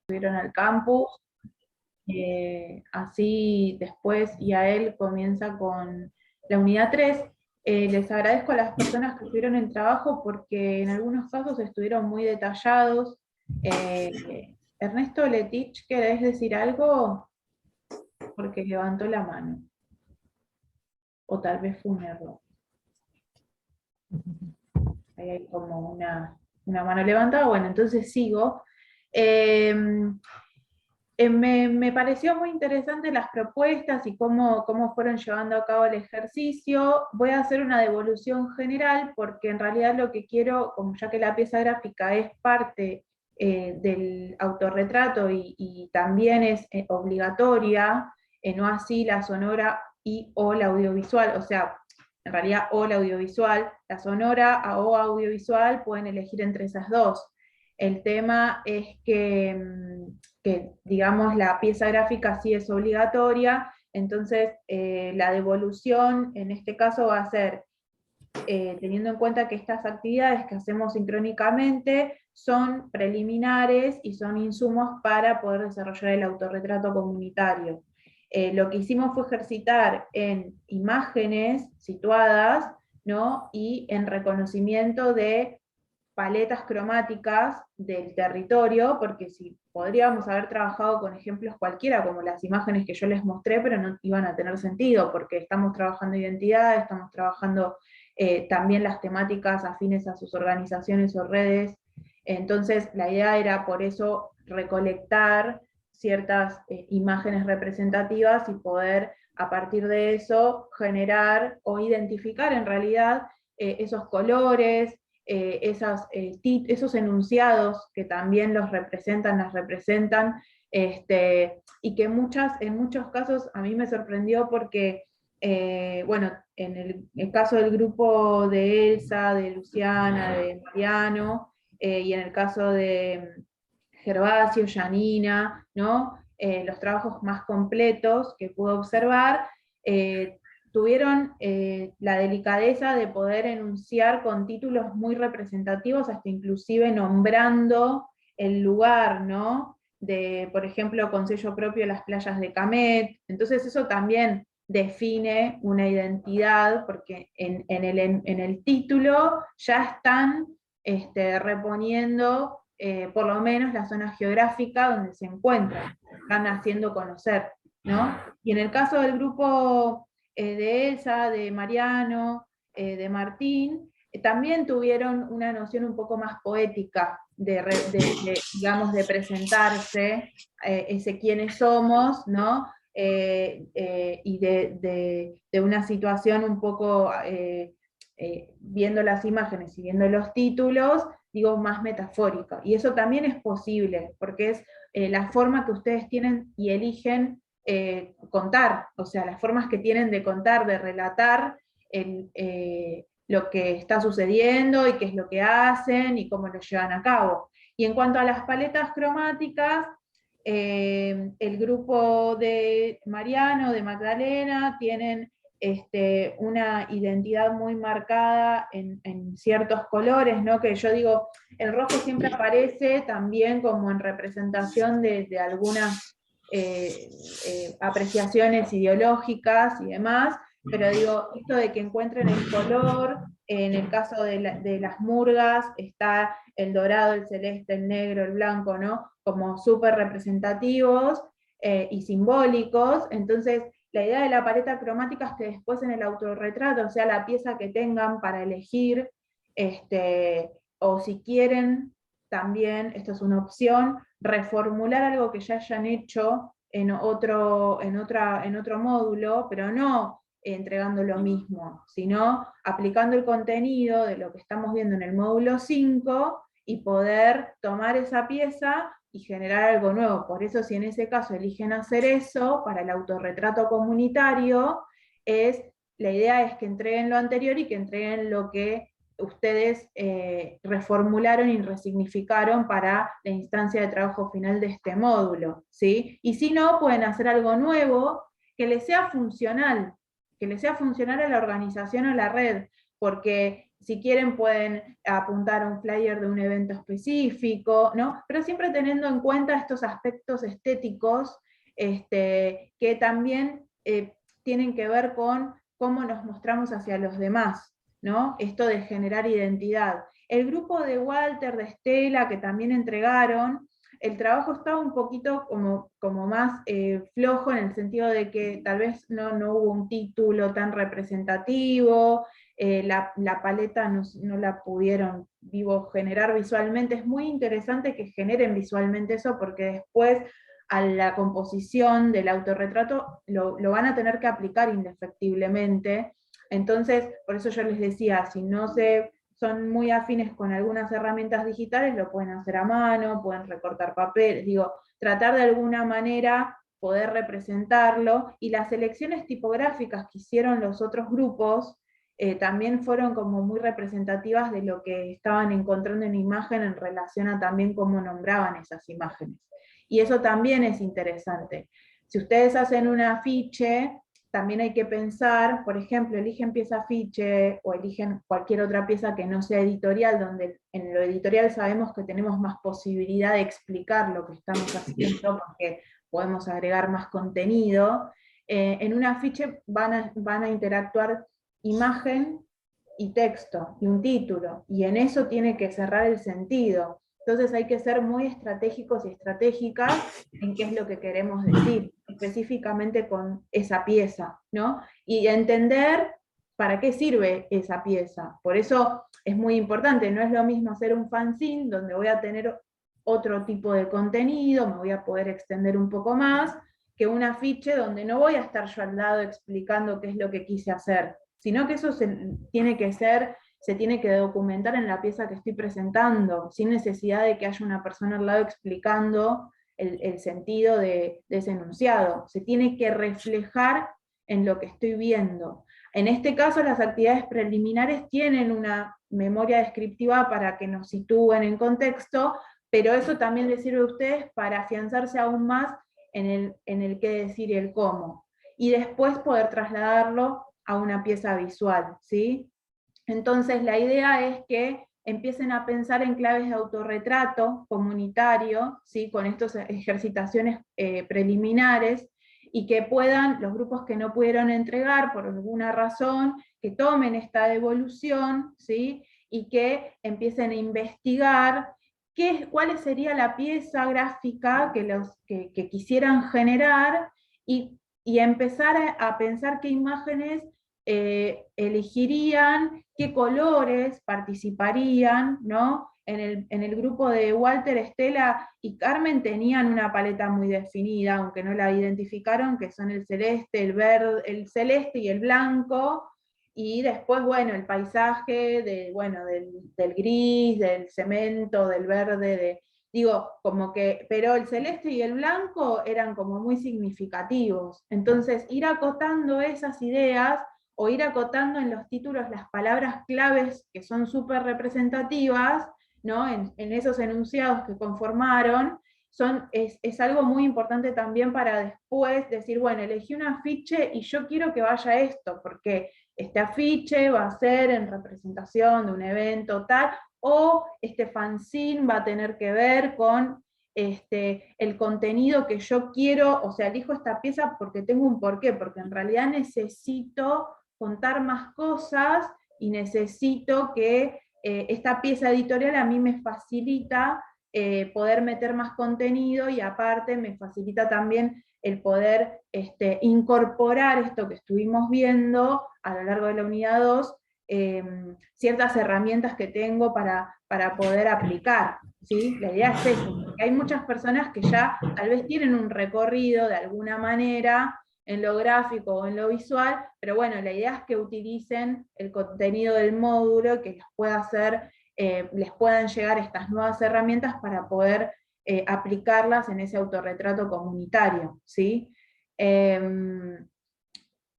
estuvieron al campus. Así después Yael comienza con la unidad 3. Les agradezco a las personas que estuvieron en trabajo porque en algunos casos estuvieron muy detallados. Ernesto Letich, ¿querés decir algo? Porque levantó la mano. O tal vez fue un error. Ahí hay como una mano levantada. Bueno, entonces sigo. Me pareció muy interesante las propuestas y cómo fueron llevando a cabo el ejercicio. Voy a hacer una devolución general porque en realidad lo que quiero, como ya que la pieza gráfica es parte del autorretrato y también es obligatoria, no así la sonora y o la audiovisual, o sea, en realidad o la audiovisual, la sonora o audiovisual pueden elegir entre esas dos. El tema es que, digamos, la pieza gráfica sí es obligatoria, entonces la devolución en este caso va a ser, teniendo en cuenta que estas actividades que hacemos sincrónicamente son preliminares y son insumos para poder desarrollar el autorretrato comunitario. Lo que hicimos fue ejercitar en imágenes situadas, ¿no? Y en reconocimiento de paletas cromáticas del territorio, porque si podríamos haber trabajado con ejemplos cualquiera, como las imágenes que yo les mostré, pero no iban a tener sentido, porque estamos trabajando identidad, estamos trabajando también las temáticas afines a sus organizaciones o redes. Entonces la idea era por eso recolectar ciertas imágenes representativas y poder a partir de eso generar o identificar en realidad esos colores, esos enunciados que también los representan, las representan, y que en muchos casos a mí me sorprendió porque, bueno, en el caso del grupo de Elsa, de Luciana, de Mariano, y en el caso de Gervasio, Janina, ¿no? Los trabajos más completos que pude observar, tuvieron la delicadeza de poder enunciar con títulos muy representativos, hasta inclusive nombrando el lugar, ¿no? De, por ejemplo, con sello propio las playas de Camet. Entonces eso también define una identidad, porque en el título ya están reponiendo por lo menos la zona geográfica donde se encuentran, están haciendo conocer, ¿no? Y en el caso del grupo de Elsa, de Mariano, de Martín, también tuvieron una noción un poco más poética digamos, de presentarse, ese quiénes somos, ¿no? Y de una situación un poco, viendo las imágenes y viendo los títulos, digo, más metafórica. Y eso también es posible, porque es la forma que ustedes tienen y eligen contar, o sea, las formas que tienen de contar, de relatar lo que está sucediendo y qué es lo que hacen y cómo lo llevan a cabo. Y en cuanto a las paletas cromáticas, el grupo de Mariano, de Magdalena, tienen una identidad muy marcada en ciertos colores, ¿no? Que yo digo, el rojo siempre aparece también como en representación de algunas apreciaciones ideológicas y demás, pero digo, esto de que encuentren el color, en el caso de las murgas, está el dorado, el celeste, el negro, el blanco, ¿no? Como súper representativos y simbólicos. Entonces, la idea de la paleta cromática es que después en el autorretrato, o sea, la pieza que tengan para elegir, o si quieren también, esto es una opción, reformular algo que ya hayan hecho en otro módulo, pero no entregando lo mismo, sino aplicando el contenido de lo que estamos viendo en el módulo 5 y poder tomar esa pieza y generar algo nuevo. Por eso, si en ese caso eligen hacer eso, para el autorretrato comunitario, la idea es que entreguen lo anterior y que entreguen lo que ustedes reformularon y resignificaron para la instancia de trabajo final de este módulo, ¿sí? Y si no, pueden hacer algo nuevo que les sea funcional a la organización o a la red, porque si quieren pueden apuntar a un flyer de un evento específico, ¿no? Pero siempre teniendo en cuenta estos aspectos estéticos que también tienen que ver con cómo nos mostramos hacia los demás, ¿no? Esto de generar identidad. El grupo de Walter, de Estela, que también entregaron, el trabajo estaba un poquito como más flojo, en el sentido de que tal vez no hubo un título tan representativo, la paleta no la pudieron generar visualmente. Es muy interesante que generen visualmente eso, porque después a la composición del autorretrato lo van a tener que aplicar indefectiblemente. Entonces, por eso yo les decía, si no son muy afines con algunas herramientas digitales, lo pueden hacer a mano, pueden recortar papel, tratar de alguna manera poder representarlo, y las elecciones tipográficas que hicieron los otros grupos también fueron como muy representativas de lo que estaban encontrando en imagen en relación a también cómo nombraban esas imágenes. Y eso también es interesante. Si ustedes hacen un afiche, también hay que pensar, por ejemplo, eligen pieza afiche o eligen cualquier otra pieza que no sea editorial, donde en lo editorial sabemos que tenemos más posibilidad de explicar lo que estamos haciendo, porque podemos agregar más contenido. En un afiche van a interactuar imagen y texto, y un título, y en eso tiene que cerrar el sentido. Entonces hay que ser muy estratégicos y estratégicas en qué es lo que queremos decir, específicamente con esa pieza, ¿no? Y entender para qué sirve esa pieza. Por eso es muy importante, no es lo mismo hacer un fanzine, donde voy a tener otro tipo de contenido, me voy a poder extender un poco más, que un afiche donde no voy a estar yo al lado explicando qué es lo que quise hacer, sino que eso se tiene que documentar en la pieza que estoy presentando, sin necesidad de que haya una persona al lado explicando el sentido de ese enunciado. Se tiene que reflejar en lo que estoy viendo. En este caso, las actividades preliminares tienen una memoria descriptiva para que nos sitúen en contexto, pero eso también les sirve a ustedes para afianzarse aún más en el qué decir y el cómo. Y después poder trasladarlo a una pieza visual, ¿sí? Entonces la idea es que empiecen a pensar en claves de autorretrato comunitario, ¿sí? Con estas ejercitaciones preliminares, y que puedan, los grupos que no pudieron entregar por alguna razón, que tomen esta devolución, ¿sí? Y que empiecen a investigar cuál sería la pieza gráfica que quisieran generar, y empezar a pensar qué imágenes elegirían, qué colores participarían, ¿no? En el grupo de Walter, Estela y Carmen tenían una paleta muy definida, aunque no la identificaron, que son el celeste, el verde, el celeste y el blanco, y después, bueno, el paisaje del gris, del cemento, del verde, pero el celeste y el blanco eran como muy significativos. Entonces, ir acotando esas ideas, o ir acotando en los títulos las palabras claves que son súper representativas, ¿no? En esos enunciados que conformaron, es algo muy importante también para después decir, bueno, elegí un afiche y yo quiero que vaya esto, porque este afiche va a ser en representación de un evento tal, o este fanzine va a tener que ver con el contenido que yo quiero, o sea, elijo esta pieza porque tengo un porqué, porque en realidad necesito contar más cosas, y necesito que esta pieza editorial a mí me facilita poder meter más contenido, y aparte me facilita también el poder incorporar esto que estuvimos viendo a lo largo de la unidad 2, ciertas herramientas que tengo para poder aplicar, ¿sí? La idea es eso, porque hay muchas personas que ya tal vez tienen un recorrido de alguna manera en lo gráfico o en lo visual, pero bueno, la idea es que utilicen el contenido del módulo, que les puedan llegar estas nuevas herramientas para poder aplicarlas en ese autorretrato comunitario, ¿sí?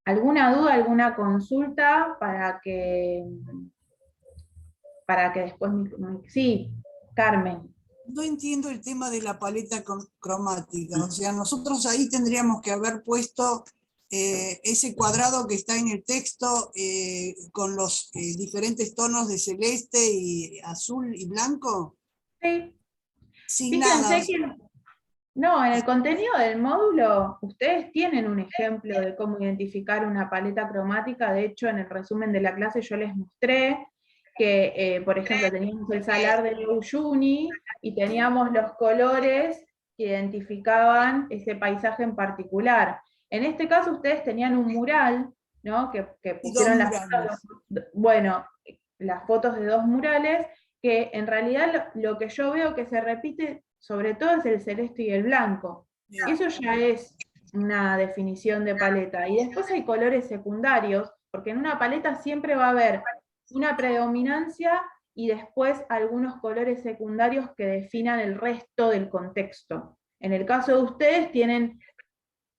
¿Alguna duda, alguna consulta para que después sí, Carmen? No entiendo el tema de la paleta cromática. O sea, nosotros ahí tendríamos que haber puesto ese cuadrado que está en el texto con los diferentes tonos de celeste y azul y blanco, Sí, sin nada. fíjense que no, en el contenido del módulo ustedes tienen un ejemplo de cómo identificar una paleta cromática. De hecho, en el resumen de la clase yo les mostré que, por ejemplo, teníamos el salar de Uyuni y teníamos los colores que identificaban ese paisaje en particular. En este caso ustedes tenían un mural, ¿no? Que Y dos pusieron murales. bueno, las fotos de dos murales, que en realidad lo que yo veo que se repite sobre todo es el celeste y el blanco. Eso ya es una definición de paleta. Y después hay colores secundarios, porque en una paleta siempre va a haber una predominancia y después algunos colores secundarios que definan el resto del contexto. En el caso de ustedes tienen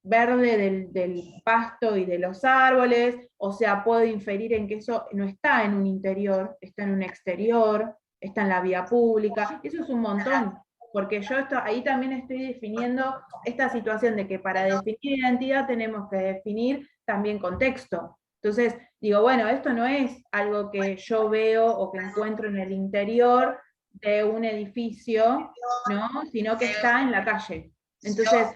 verde del pasto y de los árboles, o sea, puedo inferir en que eso no está en un interior, está en un exterior, está en la vía pública, eso es un montón, porque yo ahí también estoy definiendo esta situación de que para definir identidad tenemos que definir también contexto. Entonces, digo, bueno, esto no es algo que yo veo o que encuentro en el interior de un edificio, ¿no? Sino que está en la calle. Entonces,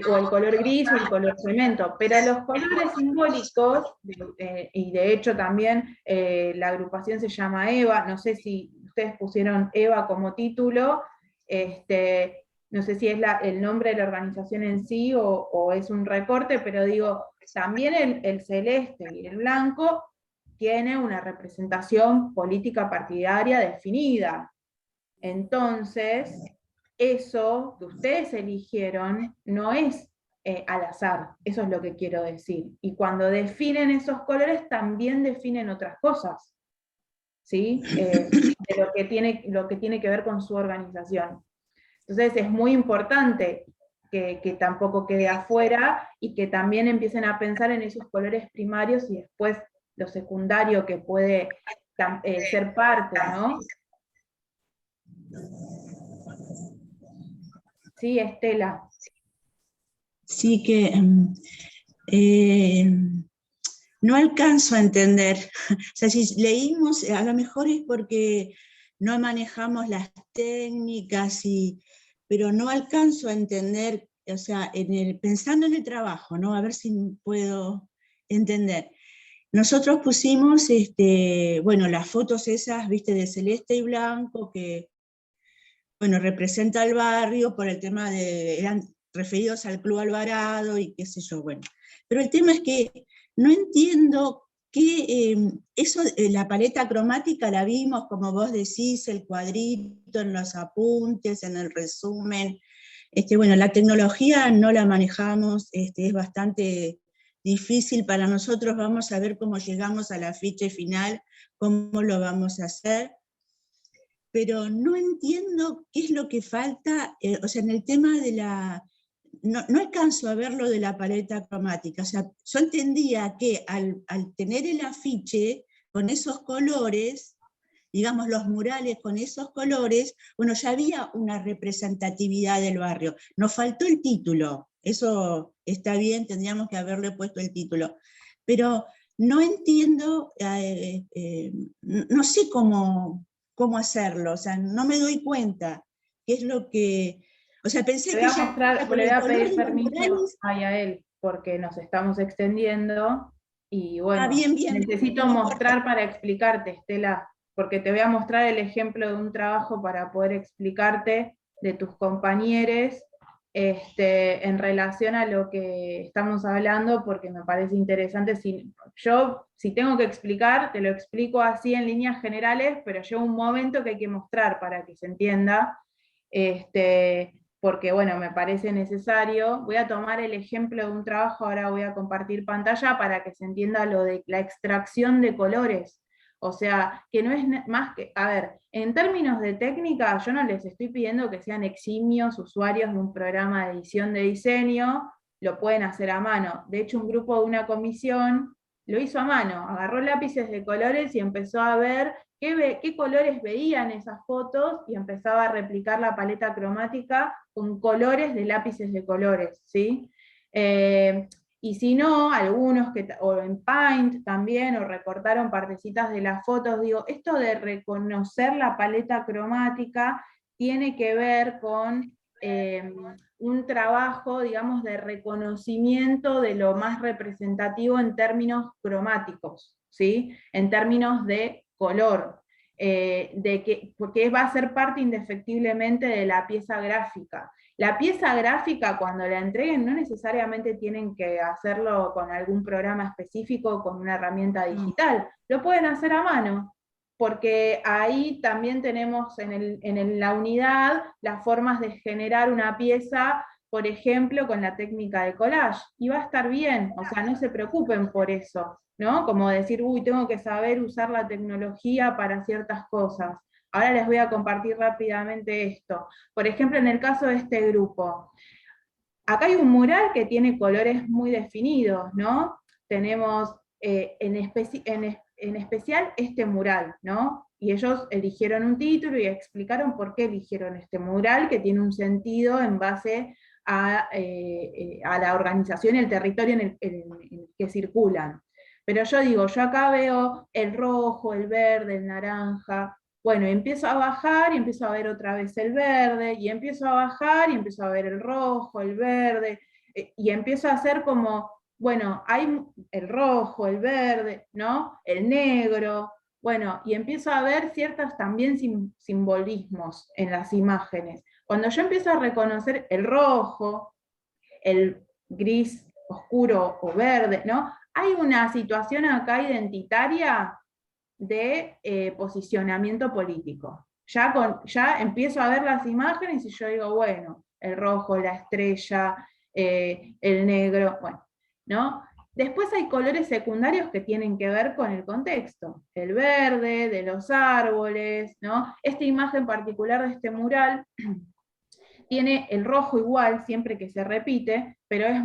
o el color gris o el color cemento, pero los colores simbólicos, y de hecho también la agrupación se llama EVA, no sé si ustedes pusieron EVA como título, no sé si es el nombre de la organización en sí o es un recorte, pero digo, también el celeste y el blanco tiene una representación política partidaria definida. Entonces, eso que ustedes eligieron no es al azar, eso es lo que quiero decir. Y cuando definen esos colores, también definen otras cosas, ¿sí? De lo que tiene que ver con su organización. Entonces, es muy importante que tampoco quede afuera y que también empiecen a pensar en esos colores primarios y después lo secundario que puede ser parte, ¿no? Sí, Estela. Sí que no alcanzo a entender. O sea, si leímos, a lo mejor es porque no manejamos las técnicas, pero no alcanzo a entender, o sea, pensando en el trabajo, ¿no? A ver si puedo entender. Nosotros pusimos, bueno, las fotos esas, viste, de celeste y blanco, que, bueno, representa el barrio por el tema eran referidos al Club Alvarado y qué sé yo, bueno. Pero el tema es que no entiendo que la paleta cromática la vimos, como vos decís, el cuadrito en los apuntes, en el resumen. Bueno, la tecnología no la manejamos, es bastante difícil para nosotros, vamos a ver cómo llegamos al afiche final, cómo lo vamos a hacer, pero no entiendo qué es lo que falta, o sea, en el tema de no alcanzo a ver lo de la paleta cromática, o sea, yo entendía que al tener el afiche con esos colores, digamos los murales con esos colores, bueno, ya había una representatividad del barrio. Nos faltó el título, eso está bien, tendríamos que haberle puesto el título, pero no entiendo, no sé cómo hacerlo, o sea, no me doy cuenta qué es lo que... O sea, pensé Le que voy a ya mostrar, con le voy el a color pedir de los permiso murales... a él, porque nos estamos extendiendo, y Ah, bueno, bien, bien, necesito no importa. mostrar para explicarte, Estela, porque te voy a mostrar el ejemplo de un trabajo para poder explicarte de tus compañeros en relación a lo que estamos hablando, porque me parece interesante. Si tengo que explicar, te lo explico así en líneas generales, pero llega un momento que hay que mostrar para que se entienda. Porque bueno, me parece necesario. Voy a tomar el ejemplo de un trabajo, ahora voy a compartir pantalla para que se entienda lo de la extracción de colores. O sea, que no es más que, a ver, en términos de técnica, yo no les estoy pidiendo que sean eximios usuarios de un programa de edición de diseño, lo pueden hacer a mano. De hecho, un grupo de una comisión lo hizo a mano, agarró lápices de colores y empezó a ver qué colores veían esas fotos y empezaba a replicar la paleta cromática con colores de lápices de colores, ¿sí? Y si no, algunos o en Paint también, o recortaron partecitas de las fotos, digo, esto de reconocer la paleta cromática tiene que ver con un trabajo, digamos, de reconocimiento de lo más representativo en términos cromáticos, ¿sí? En términos de color, porque va a ser parte indefectiblemente de la pieza gráfica. La pieza gráfica, cuando la entreguen, no necesariamente tienen que hacerlo con algún programa específico, con una herramienta digital, lo pueden hacer a mano, porque ahí también tenemos en la unidad las formas de generar una pieza, por ejemplo, con la técnica de collage, y va a estar bien, o sea, no se preocupen por eso, ¿no? Como decir, uy, tengo que saber usar la tecnología para ciertas cosas. Ahora les voy a compartir rápidamente esto. Por ejemplo, en el caso de este grupo, acá hay un mural que tiene colores muy definidos, ¿no? Tenemos en especial este mural, ¿no? Y ellos eligieron un título y explicaron por qué eligieron este mural, que tiene un sentido en base a la organización y el territorio en el que circulan. Pero yo digo, yo acá veo el rojo, el verde, el naranja. Bueno, empiezo a bajar y empiezo a ver otra vez el verde, y empiezo a bajar y empiezo a ver el rojo, el verde, y empiezo a hacer como, bueno, hay el rojo, el verde, ¿no? El negro, bueno, y empiezo a ver ciertos también simbolismos en las imágenes. Cuando yo empiezo a reconocer el rojo, el gris oscuro o verde, ¿no? Hay una situación acá identitaria de posicionamiento político. Ya empiezo a ver las imágenes y yo digo, bueno, el rojo, la estrella, el negro, bueno, ¿no? Después hay colores secundarios que tienen que ver con el contexto. El verde, de los árboles, ¿no? Esta imagen particular de este mural tiene el rojo igual, siempre que se repite, pero es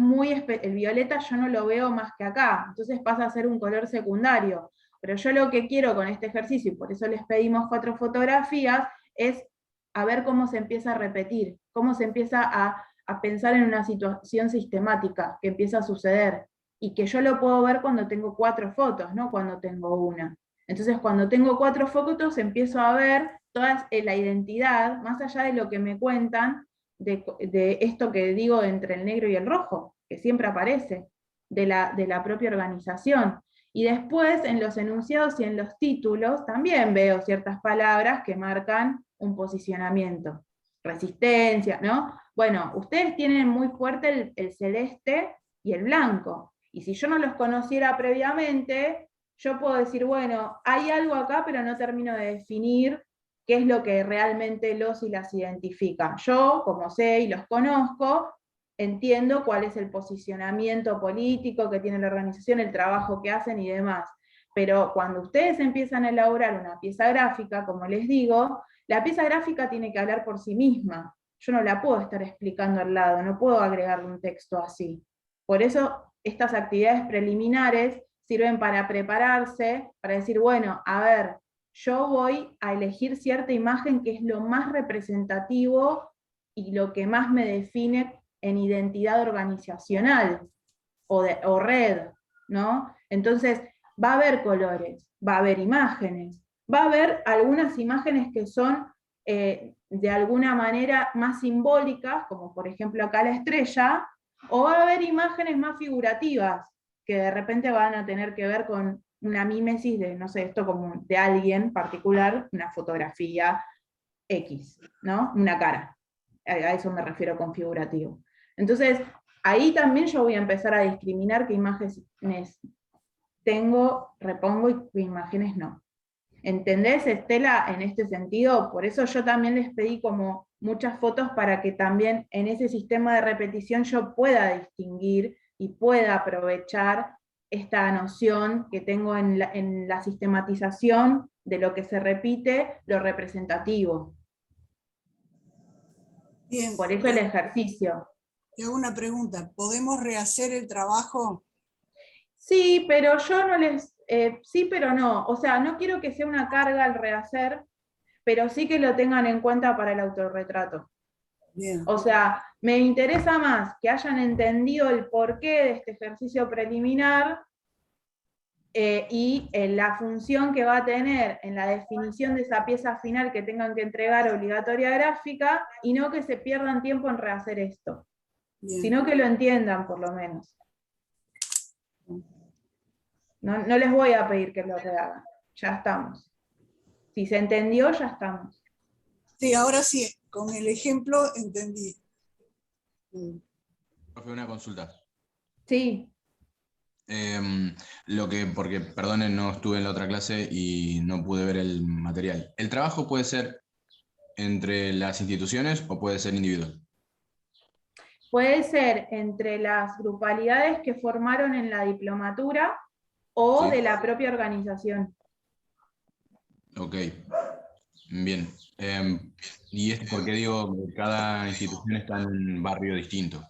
el violeta yo no lo veo más que acá, entonces pasa a ser un color secundario. Pero yo lo que quiero con este ejercicio, y por eso les pedimos 4 fotografías, es a ver cómo se empieza a repetir, cómo se empieza a pensar en una situación sistemática que empieza a suceder, y que yo lo puedo ver cuando tengo 4 fotos, no cuando tengo una. Entonces cuando tengo 4 fotos empiezo a ver toda la identidad, más allá de lo que me cuentan, de esto que digo entre el negro y el rojo, que siempre aparece, de la propia organización. Y después en los enunciados y en los títulos también veo ciertas palabras que marcan un posicionamiento. Resistencia, ¿no? Bueno, ustedes tienen muy fuerte el celeste y el blanco. Y si yo no los conociera previamente, yo puedo decir, bueno, hay algo acá, pero no termino de definir qué es lo que realmente los y las identifica. Yo, como sé y los conozco, entiendo cuál es el posicionamiento político que tiene la organización, el trabajo que hacen y demás. Pero cuando ustedes empiezan a elaborar una pieza gráfica, como les digo, la pieza gráfica tiene que hablar por sí misma. Yo no la puedo estar explicando al lado, no puedo agregarle un texto así. Por eso estas actividades preliminares sirven para prepararse, para decir, bueno, a ver, yo voy a elegir cierta imagen que es lo más representativo y lo que más me define en identidad organizacional o red, ¿no? Entonces, va a haber colores, va a haber imágenes, va a haber algunas imágenes que son de alguna manera más simbólicas, como por ejemplo acá la estrella, o va a haber imágenes más figurativas, que de repente van a tener que ver con una mímesis de, no sé, esto como de alguien particular, una fotografía X, ¿no? Una cara. A eso me refiero con figurativo. Entonces, ahí también yo voy a empezar a discriminar qué imágenes tengo, repongo y qué imágenes no. ¿Entendés, Estela, en este sentido? Por eso yo también les pedí como muchas fotos para que también en ese sistema de repetición yo pueda distinguir y pueda aprovechar esta noción que tengo en la sistematización de lo que se repite, lo representativo. Bien. Por eso el ejercicio. Te hago una pregunta. ¿Podemos rehacer el trabajo? Sí, pero yo no les... sí, pero no. O sea, no quiero que sea una carga al rehacer, pero sí que lo tengan en cuenta para el autorretrato. Bien. O sea, me interesa más que hayan entendido el porqué de este ejercicio preliminar y la función que va a tener en la definición de esa pieza final que tengan que entregar obligatoria gráfica, y no que se pierdan tiempo en rehacer esto, Bien. sino que lo entiendan por lo menos. No les voy a pedir que lo rehagan, ya estamos. Si se entendió, ya estamos. Sí, ahora sí, con el ejemplo entendí. Profe, una consulta. Sí. Porque, perdonen, no estuve en la otra clase y no pude ver el material. ¿El trabajo puede ser entre las instituciones o puede ser individual? Puede ser entre las grupalidades que formaron en la diplomatura o Sí. de la propia organización. Ok, bien. ¿Y es porque digo que cada institución está en un barrio distinto?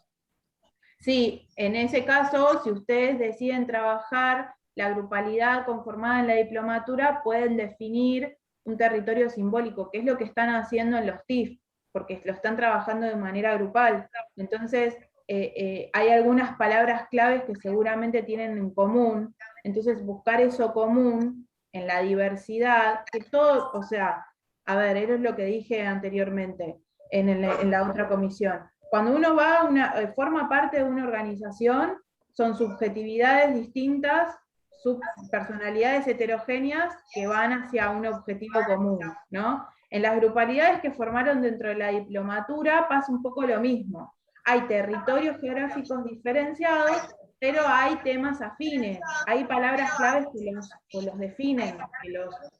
Sí, en ese caso, si ustedes deciden trabajar la grupalidad conformada en la diplomatura, pueden definir un territorio simbólico, que es lo que están haciendo en los TIF, porque lo están trabajando de manera grupal. Entonces, hay algunas palabras claves que seguramente tienen en común. Entonces, buscar eso común en la diversidad, que todo, o sea, a ver, eso es lo que dije anteriormente en la otra comisión. Cuando uno va forma parte de una organización, son subjetividades distintas, subpersonalidades heterogéneas que van hacia un objetivo común, ¿no? En las grupalidades que formaron dentro de la diplomatura pasa un poco lo mismo. Hay territorios geográficos diferenciados, pero hay temas afines, hay palabras claves que los definen,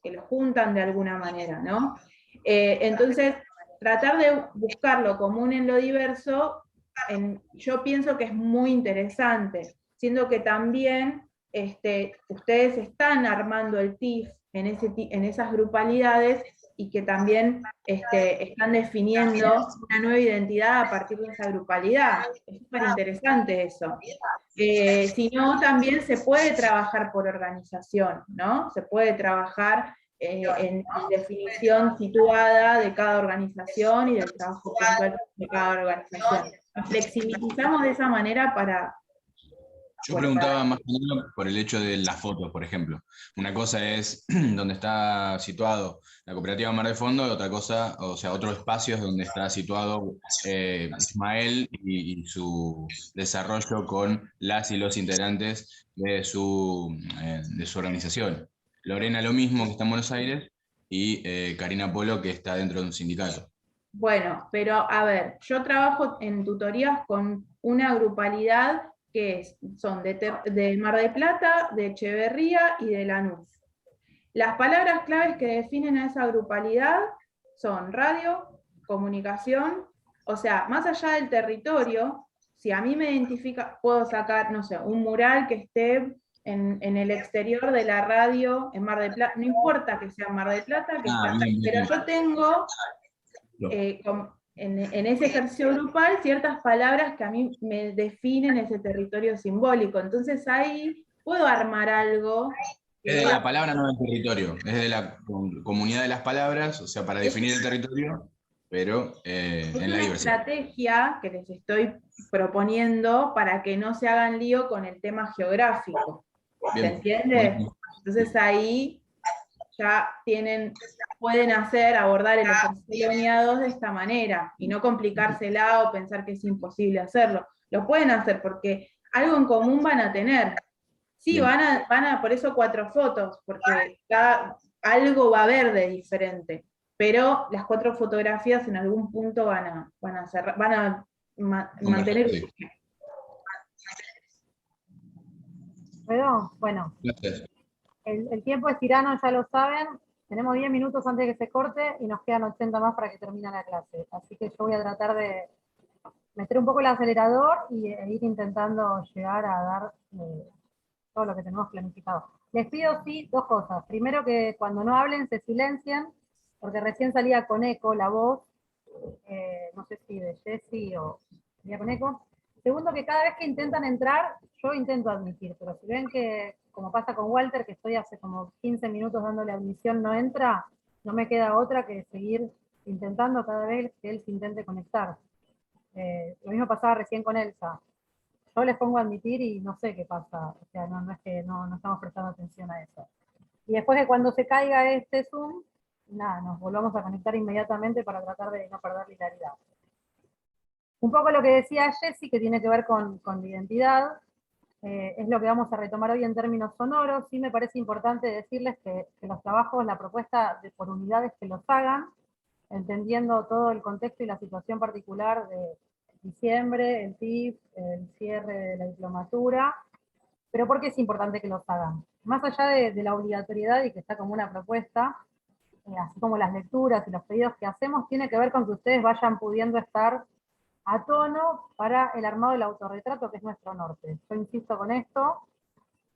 que los juntan de alguna manera, ¿no? Entonces, tratar de buscar lo común en lo diverso, yo pienso que es muy interesante, siendo que también ustedes están armando el TIF en esas grupalidades y que también están definiendo una nueva identidad a partir de esa grupalidad. Es súper interesante eso. Si no, también se puede trabajar por organización, ¿no? Se puede trabajar en definición situada de cada organización y del trabajo puntual de cada organización. Nos flexibilizamos de esa manera para... Yo preguntaba más que nada por el hecho de las fotos, por ejemplo. Una cosa es donde está situado la cooperativa Mar de Fondo, y otra cosa, o sea, otro espacio es donde está situado Ismael y su desarrollo con las y los integrantes de su organización. Lorena lo mismo, que está en Buenos Aires, y Karina Polo, que está dentro de un sindicato. Bueno, pero a ver, yo trabajo en tutorías con una grupalidad que son de Mar del Plata, de Echeverría y de Lanús. Las palabras claves que definen a esa grupalidad son radio, comunicación, o sea, más allá del territorio, si a mí me identifica, puedo sacar, no sé, un mural que esté en el exterior de la radio en Mar del Plata, no importa que sea en Mar del Plata, pero yo tengo en ese ejercicio grupal ciertas palabras que a mí me definen ese territorio simbólico. Entonces ahí puedo armar algo. Es de la palabra, no del territorio. Es de la comunidad de las palabras, o sea, para definir el territorio, pero Es en la una diversidad. estrategia que les estoy proponiendo para que no se hagan lío con el tema geográfico. Bien. ¿Se entiende? Bueno. Entonces ahí ya pueden abordar el ejercicio de la unidad 2 de esta manera, y no complicársela o pensar que es imposible hacerlo. Lo pueden hacer porque algo en común van a tener. Sí, van a, por eso 4 fotos, porque algo va a haber de diferente, pero las 4 fotografías en algún punto van a mantener. Sí. Bueno, Gracias. el tiempo es tirano, ya lo saben. Tenemos 10 minutos antes de que se corte y nos quedan 80 más para que termine la clase. Así que yo voy a tratar de meter un poco el acelerador y ir intentando llegar a dar todo lo que tenemos planificado. Les pido, sí, 2 cosas. Primero, que cuando no hablen se silencien, porque recién salía con eco la voz, no sé si de Jessy o salía con eco. Segundo, que cada vez que intentan entrar, yo intento admitir, pero si ven que, como pasa con Walter, que estoy hace como 15 minutos dándole admisión, no entra, no me queda otra que seguir intentando cada vez que él se intente conectar. Lo mismo pasaba recién con Elsa. Yo les pongo a admitir y no sé qué pasa, o sea, no es que no estamos prestando atención a eso. Y después de cuando se caiga este Zoom, nada, nos volvamos a conectar inmediatamente para tratar de no perder la hilaridad. Un poco lo que decía Jessy, que tiene que ver con la identidad, es lo que vamos a retomar hoy en términos sonoros. Sí me parece importante decirles que los trabajos, la propuesta por unidades que los hagan, entendiendo todo el contexto y la situación particular de diciembre, el TIF, el cierre de la diplomatura, pero ¿por qué es importante que los hagan? Más allá de la obligatoriedad y que está como una propuesta, así como las lecturas y los pedidos que hacemos, tiene que ver con que ustedes vayan pudiendo estar a tono para el armado del autorretrato, que es nuestro norte. Yo insisto con esto,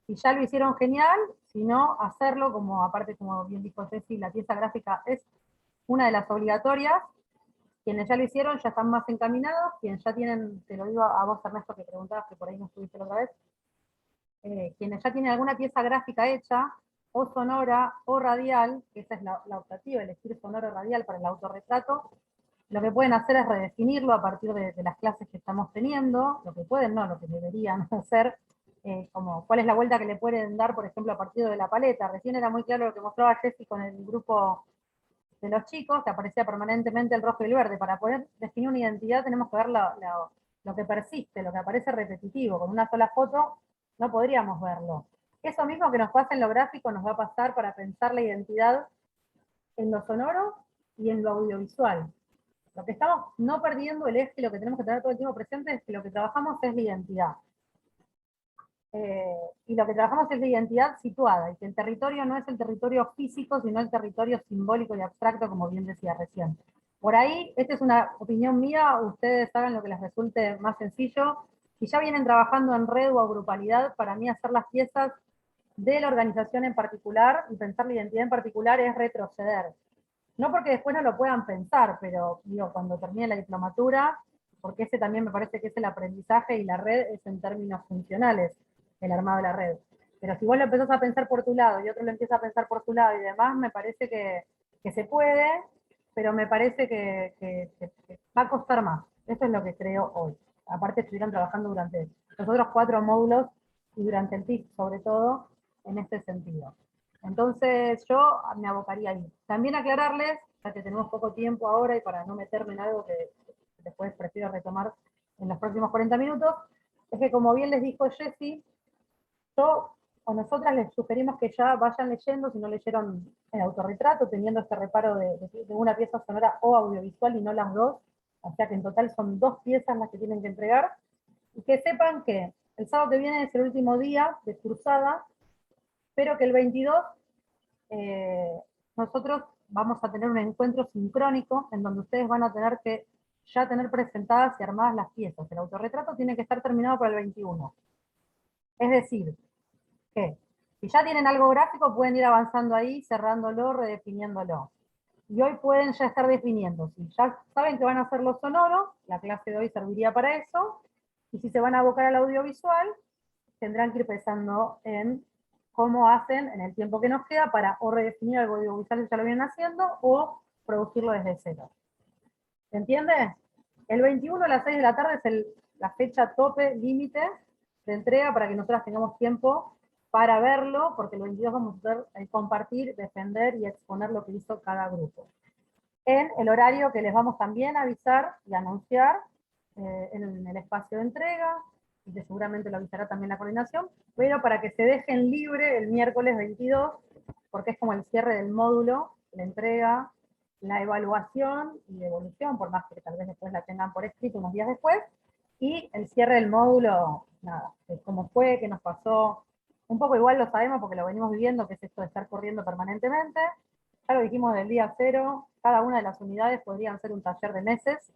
si ya lo hicieron genial, si no, hacerlo, como aparte, como bien dijo Ceci, la pieza gráfica es una de las obligatorias. Quienes ya lo hicieron ya están más encaminados, quienes ya tienen, te lo digo a vos Ernesto que preguntabas, que por ahí no estuviste la otra vez, quienes ya tienen alguna pieza gráfica hecha, o sonora o radial, que esa es la optativa, elegir sonoro o radial para el autorretrato, lo que pueden hacer es redefinirlo a partir de las clases que estamos teniendo, lo que pueden, no, lo que deberían hacer, como cuál es la vuelta que le pueden dar, por ejemplo, a partir de la paleta. Recién era muy claro lo que mostraba Jessy con el grupo de los chicos, que aparecía permanentemente el rojo y el verde. Para poder definir una identidad tenemos que ver lo que persiste, lo que aparece repetitivo. Con una sola foto no podríamos verlo. Eso mismo que nos pasa en lo gráfico nos va a pasar para pensar la identidad en lo sonoro y en lo audiovisual. Lo que estamos no perdiendo el eje, lo que tenemos que tener todo el tiempo presente es que lo que trabajamos es la identidad. Y lo que trabajamos es la identidad situada, y que el territorio no es el territorio físico, sino el territorio simbólico y abstracto, como bien decía recién. Por ahí, esta es una opinión mía, ustedes hagan lo que les resulte más sencillo. Si ya vienen trabajando en red o grupalidad, para mí hacer las piezas de la organización en particular y pensar la identidad en particular es retroceder. No porque después no lo puedan pensar, pero digo, cuando termine la diplomatura, porque ese también me parece que es el aprendizaje y la red es en términos funcionales, el armado de la red. Pero si vos lo empezás a pensar por tu lado y otro lo empieza a pensar por su lado y demás, me parece que se puede, pero me parece que va a costar más. Eso es lo que creo hoy. Aparte estuvieron trabajando durante los otros 4 módulos y durante el TIC sobre todo, en este sentido. Entonces yo me abocaría ahí. También aclararles, ya que tenemos poco tiempo ahora y para no meterme en algo que después prefiero retomar en los próximos 40 minutos, es que como bien les dijo Jessy, yo o nosotras les sugerimos que ya vayan leyendo, si no leyeron el autorretrato, teniendo este reparo de una pieza sonora o audiovisual y no las dos, o sea que en total son 2 piezas las que tienen que entregar, y que sepan que el sábado que viene es el último día de cursada, pero que el 22 nosotros vamos a tener un encuentro sincrónico en donde ustedes van a tener que ya tener presentadas y armadas las piezas. El autorretrato tiene que estar terminado para el 21. Es decir, que si ya tienen algo gráfico pueden ir avanzando ahí, cerrándolo, redefiniéndolo. Y hoy pueden ya estar definiendo. Si ya saben que van a hacer lo sonoro, la clase de hoy serviría para eso, y si se van a abocar al audiovisual, tendrán que ir pensando en cómo hacen en el tiempo que nos queda para o redefinir algo audiovisual que ya lo vienen haciendo o producirlo desde cero. ¿Se entiende? El 21 a las 6 de la tarde es la fecha tope, límite de entrega para que nosotras tengamos tiempo para verlo, porque el 22 vamos a poder compartir, defender y exponer lo que hizo cada grupo. En el horario que les vamos también a avisar y anunciar en el espacio de entrega, y que seguramente lo avisará también la coordinación, pero para que se dejen libre el miércoles 22, porque es como el cierre del módulo, la entrega, la evaluación y devolución, por más que tal vez después la tengan por escrito unos días después, y el cierre del módulo, nada, cómo fue, qué nos pasó, un poco igual lo sabemos porque lo venimos viviendo, que es esto de estar corriendo permanentemente. Ya lo dijimos del día 0, cada una de las unidades podrían ser un taller de meses,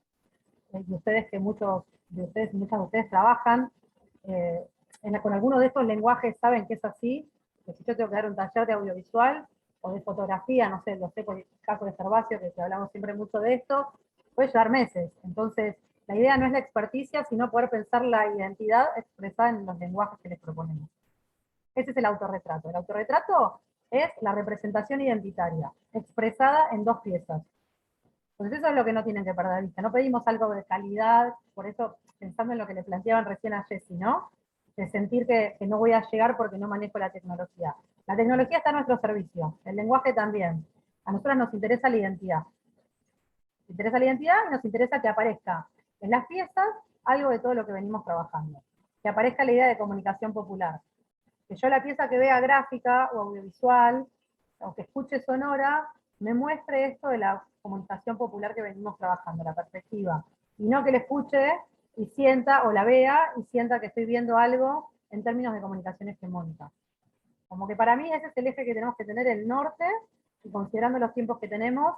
y ustedes que muchos de ustedes y muchas de ustedes trabajan con alguno de estos lenguajes saben que es así, que si yo tengo que dar un taller de audiovisual o de fotografía, no sé, lo sé por el caso de Gervasio, que hablamos siempre mucho de esto, puede llevar meses. Entonces, la idea no es la experticia, sino poder pensar la identidad expresada en los lenguajes que les proponemos. Ese es el autorretrato. El autorretrato es la representación identitaria, expresada en 2 piezas. Entonces eso es lo que no tienen que perder de vista. No pedimos algo de calidad, por eso pensando en lo que le planteaban recién a Jessy, ¿no? De sentir que no voy a llegar porque no manejo la tecnología. La tecnología está a nuestro servicio, el lenguaje también. A nosotros nos interesa la identidad. Nos interesa la identidad y nos interesa que aparezca en las piezas algo de todo lo que venimos trabajando. Que aparezca la idea de comunicación popular. Que yo la pieza que vea gráfica o audiovisual, o que escuche sonora, me muestre esto de la comunicación popular que venimos trabajando, la perspectiva. Y no que la escuche y sienta, o la vea y sienta que estoy viendo algo en términos de comunicación hegemónica. Como que para mí ese es el eje que tenemos que tener, el norte, y considerando los tiempos que tenemos,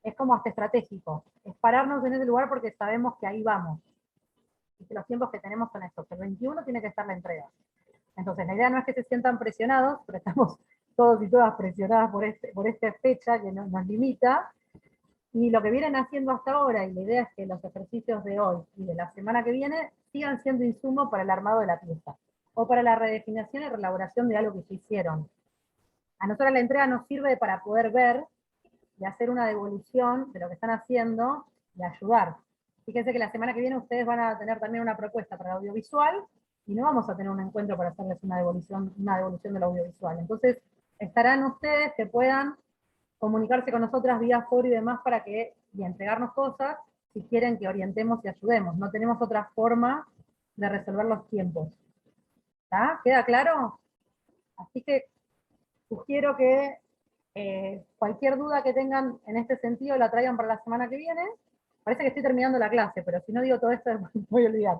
es como hasta estratégico. Es pararnos en ese lugar porque sabemos que ahí vamos. Y que los tiempos que tenemos son estos. El 21 tiene que estar la entrega. Entonces la idea no es que se sientan presionados, pero estamos todos y todas presionadas por esta fecha que nos limita. Y lo que vienen haciendo hasta ahora, y la idea es que los ejercicios de hoy y de la semana que viene sigan siendo insumo para el armado de la pieza, o para la redefinición y reelaboración de algo que se hicieron. A nosotros la entrega nos sirve para poder ver y hacer una devolución de lo que están haciendo y ayudar. Fíjense que la semana que viene ustedes van a tener también una propuesta para el audiovisual, y no vamos a tener un encuentro para hacerles una devolución del audiovisual. Entonces, estarán ustedes que puedan comunicarse con nosotras vía foro y demás y entregarnos cosas si quieren que orientemos y ayudemos. No tenemos otra forma de resolver los tiempos. ¿Está? ¿Queda claro? Así que sugiero que cualquier duda que tengan en este sentido la traigan para la semana que viene. Parece que estoy terminando la clase, pero si no digo todo esto me voy a olvidar.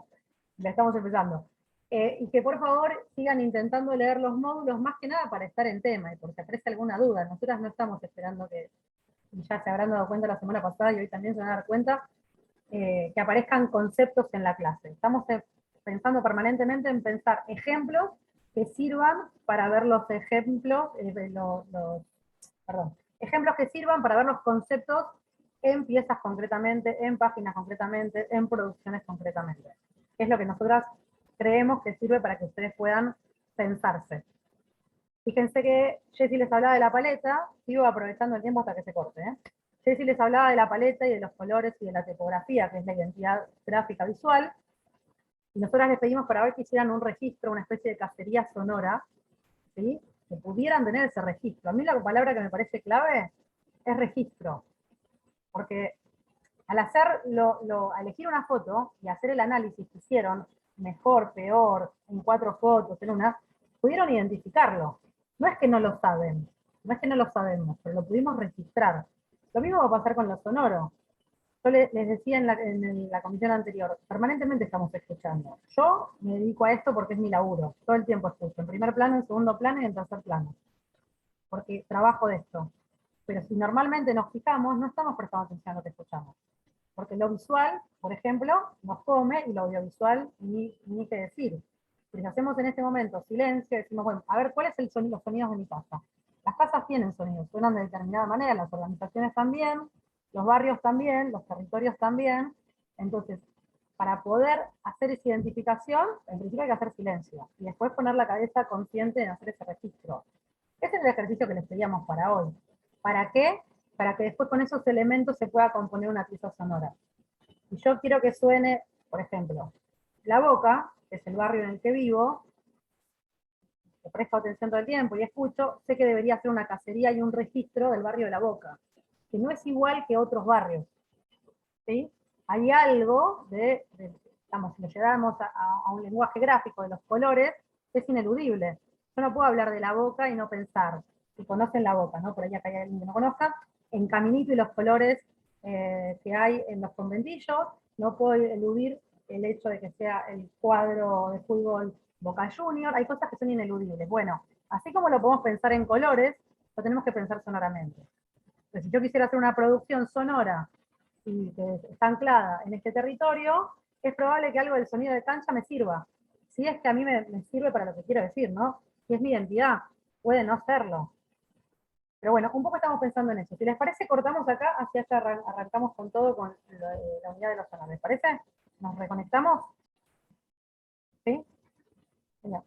La estamos empezando. Y que por favor sigan intentando leer los módulos, más que nada para estar en tema, y por si aparece alguna duda. Nosotras no estamos esperando que, ya se habrán dado cuenta la semana pasada y hoy también se van a dar cuenta, que aparezcan conceptos en la clase. Estamos pensando permanentemente en pensar ejemplos que sirvan para ver los ejemplos, ejemplos que sirvan para ver los conceptos en piezas concretamente, en páginas concretamente, en producciones concretamente. Es lo que nosotras creemos que sirve para que ustedes puedan pensarse. Fíjense que Jessy les hablaba de la paleta, sigo aprovechando el tiempo hasta que se corte. Jessy les hablaba de la paleta y de los colores y de la tipografía, que es la identidad gráfica visual, y nosotras les pedimos para ver que hicieran un registro, una especie de cacería sonora, ¿sí? Que pudieran tener ese registro. A mí la palabra que me parece clave es registro, porque al al elegir una foto y hacer el análisis que hicieron, mejor, peor, en 4 fotos, en una, pudieron identificarlo. No es que no lo saben, no es que no lo sabemos, pero lo pudimos registrar. Lo mismo va a pasar con lo sonoro. Yo les decía en la comisión anterior, permanentemente estamos escuchando. Yo me dedico a esto porque es mi laburo, todo el tiempo escucho, en primer plano, en segundo plano y en tercer plano, porque trabajo de esto. Pero si normalmente nos fijamos, no estamos prestando atención a lo que escuchamos. Porque lo visual, por ejemplo, nos come, y lo audiovisual ni qué decir. Si hacemos en este momento silencio, decimos, bueno, a ver, ¿cuáles son los sonidos de mi casa? Las casas tienen sonidos, suenan de determinada manera, las organizaciones también, los barrios también, los territorios también. Entonces, para poder hacer esa identificación, en principio hay que hacer silencio, y después poner la cabeza consciente en hacer ese registro. Ese es el ejercicio que les pedíamos para hoy. ¿Para qué? Para que después con esos elementos se pueda componer una pieza sonora. Y yo quiero que suene, por ejemplo, La Boca, que es el barrio en el que vivo, que presto atención todo el tiempo y escucho, sé que debería hacer una cacería y un registro del barrio de La Boca, que no es igual que otros barrios. ¿Sí? Hay algo digamos, si lo llevamos a un lenguaje gráfico de los colores, que es ineludible. Yo no puedo hablar de La Boca y no pensar, si conocen La Boca, ¿no? Por ahí acá hay alguien que no conozca, en Caminito y los colores que hay en los conventillos, no puedo eludir el hecho de que sea el cuadro de fútbol Boca Junior, hay cosas que son ineludibles. Bueno, así como lo podemos pensar en colores, lo tenemos que pensar sonoramente. Entonces, si yo quisiera hacer una producción sonora y que está anclada en este territorio, es probable que algo del sonido de cancha me sirva. Si es que a mí me sirve para lo que quiero decir, ¿no? Si es mi identidad, puede no serlo. Pero bueno, un poco estamos pensando en eso. Si les parece, cortamos acá, hacia allá arrancamos con todo, con la unidad de los sonores. ¿Les parece? ¿Nos reconectamos? ¿Sí? Venga.